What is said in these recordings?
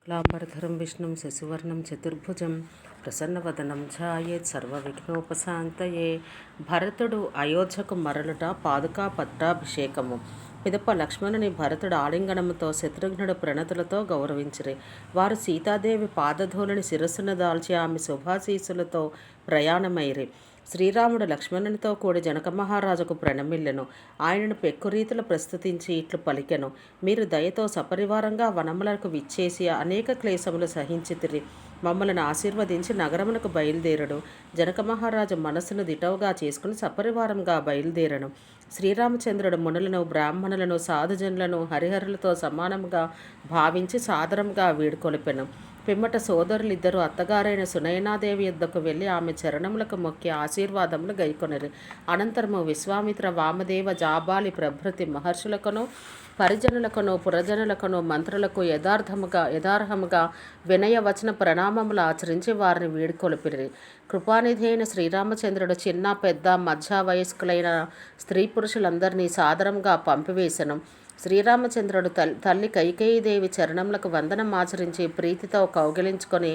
లాంబరధరం విష్ణుం శశివర్ణం చతుర్భుజం ప్రసన్నవదనం ఛాయేత్ సర్వవిఘ్నోపశాంతయే. భరతుడు అయోధ్యకు మరలుట పాదుకా పట్టాభిషేకము. పిదప లక్ష్మణుని భరతుడు ఆలింగనముతో శత్రుఘ్నుడు ప్రణతులతో గౌరవించిరి. వారు సీతాదేవి పాదధూళిని శిరస్సును దాల్చి ఆమె శుభాశీసులతో ప్రయాణమైరి. శ్రీరాముడు లక్ష్మణునితో కూడి జనక మహారాజుకు ప్రణమిల్లెను. ఆయనను పెక్కురీతులు ప్రస్తుతించి ఇట్లు పలికెను: మీరు దయతో సపరివారంగా వనములకు విచ్చేసి అనేక క్లేశములు సహించితిరి. మమ్మలను ఆశీర్వదించి నగరములకు బయలుదేరడు. జనక మహారాజు మనస్సును దిటవుగా చేసుకుని సపరివారంగా బయలుదేరను. శ్రీరామచంద్రుడు మునులను, బ్రాహ్మణులను, సాధుజనులను హరిహరులతో సమానంగా భావించి సాదరంగా వీడుకొలిపెను. పిమ్మట సోదరులిద్దరూ అత్తగారైన సునయనాదేవి యుద్ధకు వెళ్ళి ఆమె చరణములకు మొక్కి ఆశీర్వాదములు గైకొనిరి. అనంతరము విశ్వామిత్ర, వామదేవ, జాబాలి ప్రభృతి మహర్షులకును, పరిజనులకును, పురజనులకును, మంత్రులకు యథార్హముగా వినయవచన ప్రణామములు ఆచరించి వారిని వీడుకొలిపిరి. కృపానిధి అయిన శ్రీరామచంద్రుడు చిన్న పెద్ద మధ్య వయస్కులైన స్త్రీ పురుషులందరినీ సాదరంగా పంపివేశను. శ్రీరామచంద్రుడు తల్లి కైకేయీదేవి చరణములకు వందనం ఆచరించి ప్రీతితో కౌగిలించుకొని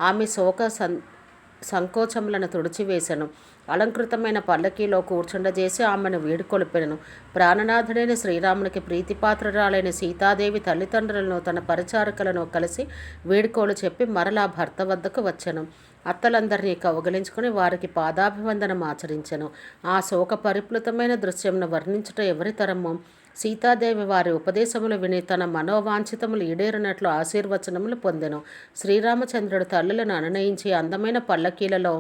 ఆమె శోక సంకోచములను తుడిచివేశను. అలంకృతమైన పల్లకీలో కూర్చుండజేసి ఆమెను వీడుకొలిపెను. ప్రాణనాథుడైన శ్రీరామునికి ప్రీతిపాత్రురాలైన సీతాదేవి తల్లిదండ్రులను తన పరిచారకులను కలిసి వీడుకోలు చెప్పి మరలా భర్త వద్దకు వచ్చెను. అత్తలందరినీ కౌగిలించుకుని వారికి పాదాభివందనం ఆచరించెను. ఆ శోక పరిప్లుతమైన దృశ్యంను వర్ణించుట ఎవరి తరము? సీతాదేవి వారి ఉపదేశములు విని తన మనోవాంఛితములు ఈడేరినట్లు ఆశీర్వచనములు పొందెను. శ్రీరామచంద్రుడు తల్లులను అనునయించి అందమైన పల్లకీలలో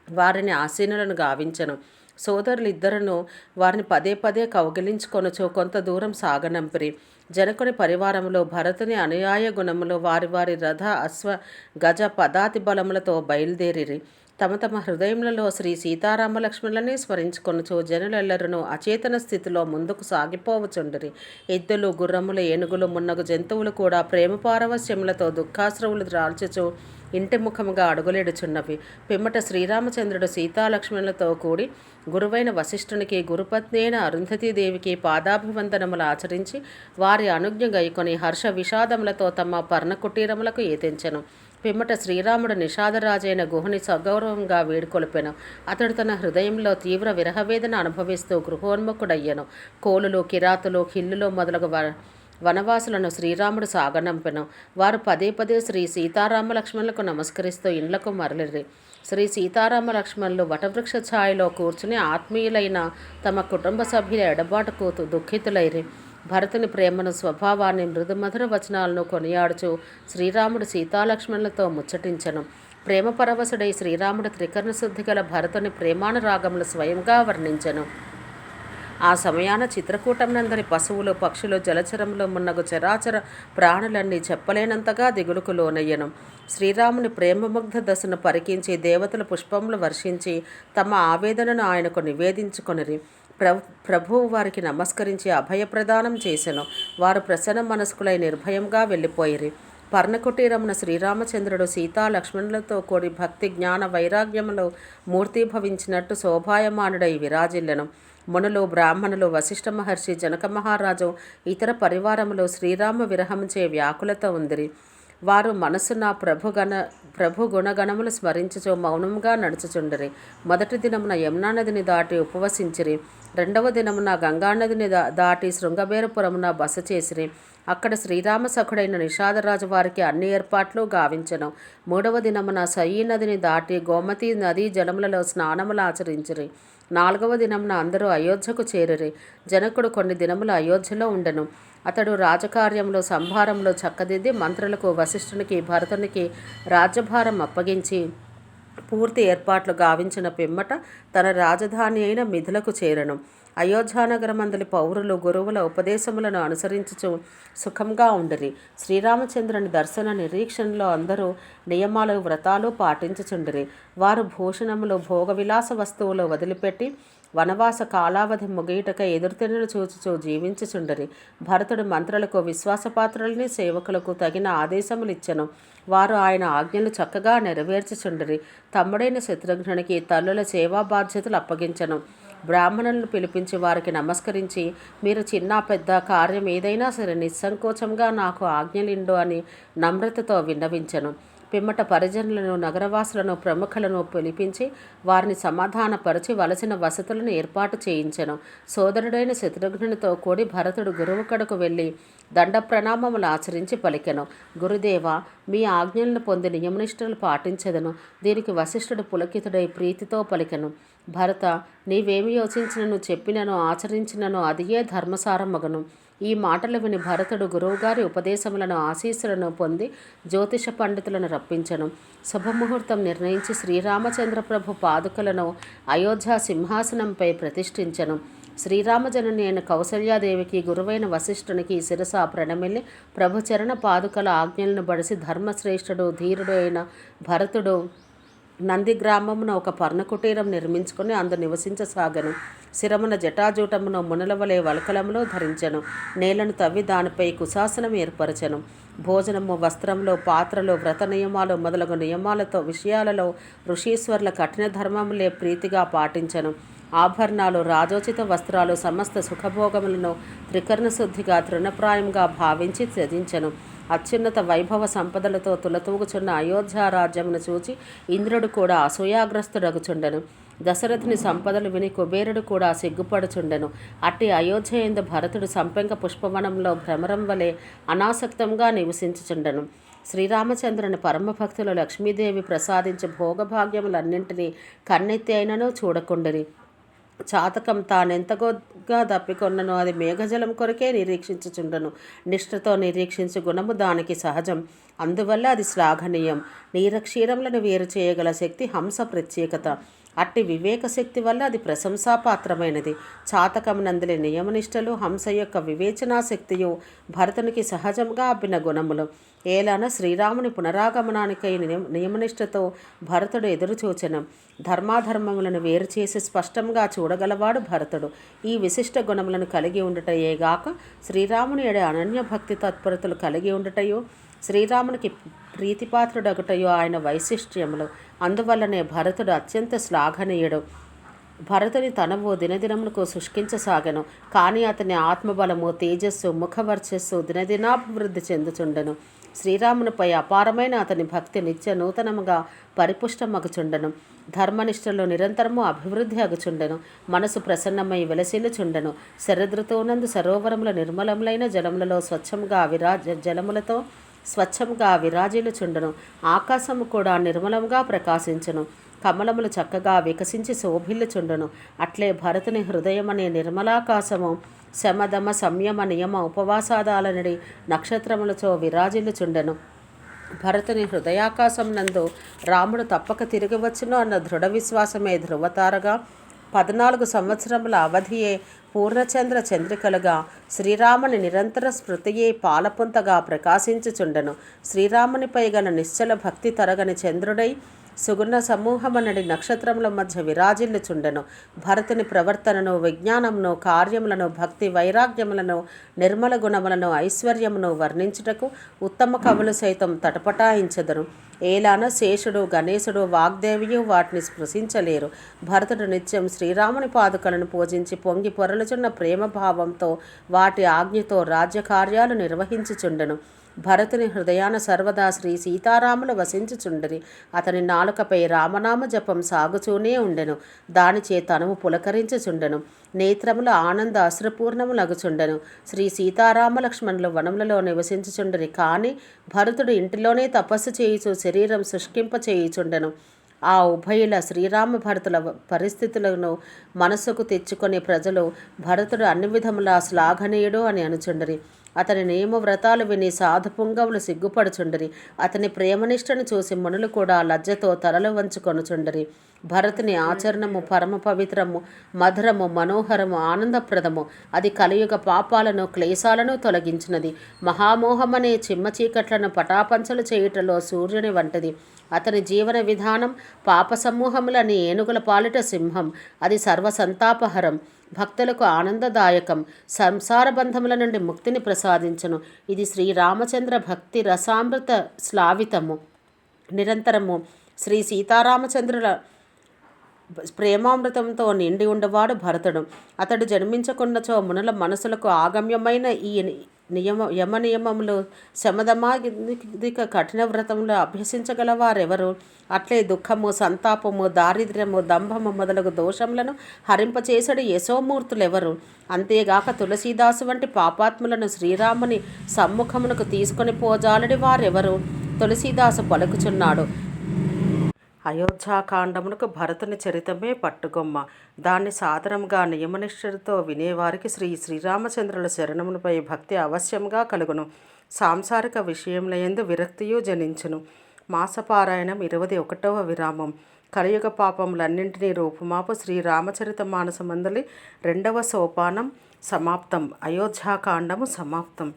వారిని ఆసీనులను గావించెను. సోదరులిద్దరును వారిని పదే పదే కౌగిలించుకొనుచు కొంత దూరం సాగనంపిరి. జనకుని పరివారములో భరతుని అనుయాయ గుణములు వారి వారి రథ, అశ్వ, గజ, పదాతి బలములతో బయలుదేరిరి. తమ తమ హృదయములలో శ్రీ సీతారామలక్ష్మణులనే స్మరించుకొనుచు జనులెల్లరును అచేతన స్థితిలో ముందుకు సాగిపోవచుండిరి. ఎద్దులు, గుర్రములు, ఏనుగులు మున్నగు జంతువులు కూడా ప్రేమ పారవశ్యములతో దుఃఖాశ్రవులు రాల్చుచు ఇంటి ముఖముగా అడుగులేడుచున్నవి. పిమ్మట శ్రీరామచంద్రుడు సీతాలక్ష్మణులతో కూడి గురువైన వశిష్ఠునికి, గురుపత్ని అయిన అరుంధతీదేవికి పాదాభివందనములు ఆచరించి వారి అనుజ్ఞ గైకొని హర్ష విషాదములతో తమ పర్ణకుటీరములకు ఏతించెను. పిమ్మట శ్రీరాముడు నిషాదరాజైన గుహని సగౌరవంగా వీడుకొలిపెను. అతడు తన హృదయంలో తీవ్ర విరహవేదన అనుభవిస్తూ గృహోన్ముఖుడయ్యను. కోలులు, కిరాతులు, హిల్లులు మొదలగు వనవాసులను శ్రీరాముడు సాగనంపెను. వారు పదే పదే శ్రీ సీతారామ లక్ష్మణులకు నమస్కరిస్తూ ఇండ్లకు మరలిరి. శ్రీ సీతారామ లక్ష్మణులు వటవృక్ష ఛాయలో కూర్చుని ఆత్మీయులైన తమ కుటుంబ సభ్యుల ఎడబాటుకు దుఃఖితులైరి. భరతుని ప్రేమను, స్వభావాన్ని, మృదుమధుర వచనాలను కొనియాడుచు శ్రీరాముడు సీతాలక్ష్మణులతో ముచ్చటించెను. ప్రేమ పరవశుడై శ్రీరాముడు త్రికరణ శుద్ధి గల భరతుని ప్రేమానురాగములు స్వయంగా వర్ణించెను. ఆ సమయాన చిత్రకూటంనందరి పశువులు, పక్షులు, జలచరములు మున్నగు చరాచర ప్రాణులన్నీ చెప్పలేనంతగా దిగులుకు లోనయ్యను. శ్రీరాముని ప్రేమముగ్ధ దశను పరికించి దేవతలు పుష్పములు వర్షించి తమ ఆవేదనను ఆయనకు నివేదించుకొనిరి. ప్రభువు వారికి నమస్కరించి అభయప్రదానం చేసెను. వారు ప్రసన్న మనస్కులై నిర్భయంగా వెళ్ళిపోయిరి. పర్ణకుటీరమున శ్రీరామచంద్రుడు సీతా లక్ష్మణులతో కూడి భక్తి, జ్ఞాన, వైరాగ్యములో మూర్తిభవించినట్టు శోభాయమానుడై విరాజిల్లెను. మునులు, బ్రాహ్మణులు, వశిష్ఠ మహర్షి, జనక మహారాజు, ఇతర పరివారములు శ్రీరామ విరహంచే వ్యాకులత ఉందిరి. వారు మనసున ప్రభు గుణగణములు స్మరించుచు మౌనంగా నడుచుచుండిరి. మొదటి దినమున యమునా నదిని దాటి ఉపవసించిరి. రెండవ దినమున గంగానదిని దాటి శృంగబేరపురమున బస చేసిరి. అక్కడ శ్రీరామ సఖుడైన నిషాదరాజు వారికి అన్ని ఏర్పాట్లు గావించెను. మూడవ దినమున సయీ నదిని దాటి గోమతీ నదీ జలములలో స్నానములు ఆచరించిరి. నాలుగవ దినమున అందరూ అయోధ్యకు చేరిరి. జనకుడు కొన్ని దినములు అయోధ్యలో ఉండెను. అతడు రాజకార్యములు, సంభారములు చక్కదిద్ది మంత్రులకు, వశిష్ఠునికి, భరతునికి రాజ్యభారం అప్పగించి పూర్తి ఏర్పాట్లు గావించిన పిమ్మట తన రాజధాని అయిన మిథిలకు చేరెను. అయోధ్యానగరమందలి పౌరులు గురువుల ఉపదేశములను అనుసరించుచు సుఖంగా ఉండిరి. శ్రీరామచంద్రుని దర్శన నిరీక్షణలో అందరూ నియమాలు, వ్రతాలు పాటించుచుండిరి. వారు భూషణములు, భోగవిలాస వస్తువులు వదిలిపెట్టి వనవాస కాలావధి ముగియుటకై ఎదురుతెన్నులు చూచుచూ జీవించుచుండిరి. భరతుడు మంత్రులకు, విశ్వాసపాత్రులని, సేవకులకు తగిన ఆదేశములిచ్చెను. వారు ఆయన ఆజ్ఞలు చక్కగా నెరవేర్చుచుండిరి. తమ్ముడైన శత్రుఘ్నునికి తల్లుల సేవా బాధ్యతలు అప్పగించెను. బ్రాహ్మణులను పిలిపించి వారికి నమస్కరించి, మీరు చిన్న పెద్ద కార్యం ఏదైనా సరే నిస్సంకోచంగా నాకు ఆజ్ఞలిండు అని నమ్రతతో విన్నవించెను. పిమ్మట పరిజనులను, నగరవాసులను, ప్రముఖులను పిలిపించి వారిని సమాధానపరిచి వలసిన వసతులను ఏర్పాటు చేయించెను. సోదరుడైన శత్రుఘ్నునితో కూడి భరతుడు గురువు కడకు వెళ్ళి దండ ప్రణామములు ఆచరించి పలికెను. గురుదేవ, మీ ఆజ్ఞలను పొంది నియమనిష్టలు పాటించెదను. దీనికి వశిష్ఠుడు పులకితుడై ప్రీతితో పలికెను. భరత, నీవేమి యోచించినను, చెప్పినను, ఆచరించినను అదియే ధర్మసారమగును. ఈ మాటలు విని భరతుడు గురువుగారి ఉపదేశములను, ఆశీస్సులను పొంది జ్యోతిష పండితులను రప్పించను. శుభముహూర్తం నిర్ణయించి శ్రీరామచంద్ర ప్రభు పాదుకలను అయోధ్య సింహాసనంపై ప్రతిష్ఠించెను. శ్రీరామజనని అయిన కౌసల్యాదేవికి గురువైన వశిష్ఠునికి శిరస ప్రణమిల్లి ప్రభుచరణ పాదుకల ఆజ్ఞలను బడిసి ధర్మశ్రేష్ఠుడు, ధీరుడు అయిన భరతుడు నంది గ్రామమున ఒక పర్ణకుటీరం నిర్మించుకుని అందు నివసించసాగను. శిరమున జటాజూటమును మునుల వలె వలకలములో ధరించెను. నేలను తవ్వి దానిపై కుశాసనం ఏర్పరచెను. భోజనము, వస్త్రములు, పాత్రలు, వ్రత నియమాలు మొదలగు నియమాలతో విషయాలలో ఋషీశ్వరుల కఠిన ధర్మములే ప్రీతిగా పాటించెను. ఆభరణాలు, రాజోచిత వస్త్రాలు, సమస్త సుఖభోగములను త్రికరణ శుద్ధిగా తృణప్రాయంగా భావించి త్యజించెను. అత్యున్నత వైభవ సంపదలతో తులతూగుచున్న అయోధ్య రాజ్యమును చూచి ఇంద్రుడు కూడా అసూయాగ్రస్తుడగుచుండెను. దశరథుని సంపదలు విని కుబేరుడు కూడా సిగ్గుపడుచుండెను. అట్టి అయోధ్య యందు భరతుడు సంపెంగ పుష్పవనంలో భ్రమరం వలె అనాసక్తంగా నివసించుచుండెను. శ్రీరామచంద్రుని పరమభక్తులు లక్ష్మీదేవి ప్రసాదించే భోగభాగ్యములన్నింటినీ కన్నెత్తి అయినను చూడకుండిరి. చాతకం తానెంతగా దప్పికొన్నను అది మేఘజలం కొరకే నిరీక్షించుచుండను. నిష్ఠతో నిరీక్షించు గుణము దానికి సహజం. అందువల్ల అది శ్లాఘనీయం. నీరక్షీరములను వేరు చేయగల శక్తి హంస ప్రత్యేకత. అట్టి వివేక శక్తి వల్ల అది ప్రశంసాపాత్రమైనది. చాతకమునందలి నియమనిష్టలు, హంస యొక్క వివేచనా శక్తియు భరతునికి సహజంగా అబ్బిన గుణములు. ఏలాన శ్రీరాముని పునరాగమనానికై నియమనిష్టతో భరతుడు ఎదురుచూచెను. ధర్మాధర్మములను వేరు చేసి స్పష్టంగా చూడగలవాడు భరతుడు. ఈ విశిష్ట గుణములను కలిగి ఉండుటయేగాక శ్రీరాముని ఎడ అనన్య భక్తి తత్పరతలు కలిగి ఉండుటయో, శ్రీరామునికి ప్రీతిపాత్రుడగుటయో ఆయన వైశిష్ట్యములు. అందువల్లనే భరతుడు అత్యంత శ్లాఘనీయుడు. భరతుని తనవు దినదినములకు శుష్కించసాగెను. కానీ అతని ఆత్మబలము, తేజస్సు, ముఖవర్చస్సు దినదినాభివృద్ధి చెందుచుండెను. శ్రీరామునిపై అపారమైన అతని భక్తి నిత్య నూతనముగా పరిపుష్టమగుచుండెను. ధర్మనిష్టలో నిరంతరము అభివృద్ధి అగుచుండెను. మనసు ప్రసన్నమై వెలసిల్లుచుండెను. శరదృతువునందు సరోవరముల నిర్మలములైన జలములలో స్వచ్ఛముగా విరాజిల్లుచుండెను. ఆకాశము కూడా నిర్మలంగా ప్రకాశించును. కమలములు చక్కగా వికసించి శోభిల్లుచుండెను. అట్లే భరతుని హృదయమనే నిర్మలాకాశము శమదమ సంయమ నియమ ఉపవాసాదాలనడి నక్షత్రములతో విరాజిల్లుచుండెను. భరతుని హృదయాకాశం నందు రాముడు తప్పక తిరిగి వచ్చును అన్న దృఢ విశ్వాసమే ధృవతారగా, 14 సంవత్సరముల అవధియే పూర్ణచంద్ర చంద్రికలుగా, శ్రీరాముని నిరంతర స్మృతియే పాలపుంతగా ప్రకాశించుచుండెను. శ్రీరామునిపై గల నిశ్చల భక్తి తరగని చంద్రుడై సుగుణ సమూహమనడి నక్షత్రముల మధ్య విరాజిల్లుచుండెను. భరతుని ప్రవర్తనను, విజ్ఞానమును, కార్యములను, భక్తి వైరాగ్యములను, నిర్మల గుణములను, ఐశ్వర్యమును వర్ణించుటకు ఉత్తమ కవులు సైతం తటపటాయించెదరు. ఏలాన శేషుడు, గణేశుడు, వాగ్దేవియు వాటిని స్పృశించలేరు. భరతుడు నిత్యం శ్రీరాముని పాదుకలను పూజించి పొంగి పొరలుచున్న ప్రేమభావంతో వాటి ఆజ్ఞతో రాజ్యకార్యాలు నిర్వహించుచుండెను. భరతుని హృదయాన సర్వదా శ్రీ సీతారాములు వసించుచుండిరి. అతని నాలుకపై రామనామ జపం సాగుచూనే ఉండెను. దానిచే తనువు పులకరించుచుండెను. నేత్రముల ఆనంద అశ్రుపూర్ణములగుచుండెను. శ్రీ సీతారామ లక్ష్మణులు వనములలో నివసించుచుండిరి. కానీ భరతుడు ఇంటిలోనే తపస్సు చేయుచు శరీరం శుష్కింప చేయుచుండెను. ఆ ఉభయుల శ్రీరామ భరతుల పరిస్థితులను మనసుకు తెచ్చుకొని ప్రజలు భరతుడు అన్ని విధముల శ్లాఘనీయుడు అని అనుచుండిరి. అతని నియమవ్రతాలు విని సాధుపుంగవులు సిగ్గుపడుచుండిరి. అతని ప్రేమనిష్టను చూసి మునులు కూడా లజ్జతో తలలు వంచుకొనుచుండిరి. భరతుని ఆచరణము పరమ పవిత్రము, మధురము, మనోహరము, ఆనందప్రదము. అది కలియుగ పాపాలను, క్లేశాలను తొలగించినది. మహామోహమనే చిమ్మ చీకట్లను పటాపంచలు చేయుటలో సూర్యుని వంటిది. అతని జీవన విధానం పాప సమూహములని ఏనుగుల పాలిట సింహం. అది సర్వసంతాపహరం, భక్తులకు ఆనందదాయకం, సంసార బంధముల నుండి ముక్తిని ప్రసాదించును. ఇది శ్రీరామచంద్ర భక్తి రసామృత స్లావితము. నిరంతరము శ్రీ సీతారామచంద్రుల ప్రేమామృతంతో నిండి ఉండవాడు భరతుడు. అతడు జన్మించకున్నచో మునుల మనసులకు ఆగమ్యమైన ఈ యమనియమములు శమదమాదిక కఠిన వ్రతములు అభ్యసించగలవారెవరు? అట్లే దుఃఖము, సంతాపము, దారిద్ర్యము, దంభము మొదలగు దోషములను హరింపచేసడి యశోమూర్తులెవరు? అంతేగాక తులసీదాసు వంటి పాపాత్ములను శ్రీరాముని సమ్ముఖమునకు తీసుకొని పోజాలడి వారెవరు? తులసీదాసు పలుకుచున్నాడు. అయోధ్యాకాండమునకు భరతుని చరితమే పట్టుగొమ్మ. దాన్ని సాదరంగా నియమనిష్ఠులతో వినేవారికి శ్రీరామచంద్రుల శరణములపై భక్తి అవశ్యంగా కలుగును. సాంసారిక విషయములయందు విరక్తియు జనించును. మాసపారాయణం 21వ విరామం. కలియుగ పాపములన్నింటినీ రూపుమాపు శ్రీరామచరిత మానసమందలి 2వ సోపానం సమాప్తం. అయోధ్యాకాండము సమాప్తం.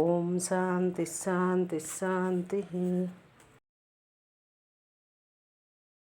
ఓం శాంతి శాంతి శాంతి.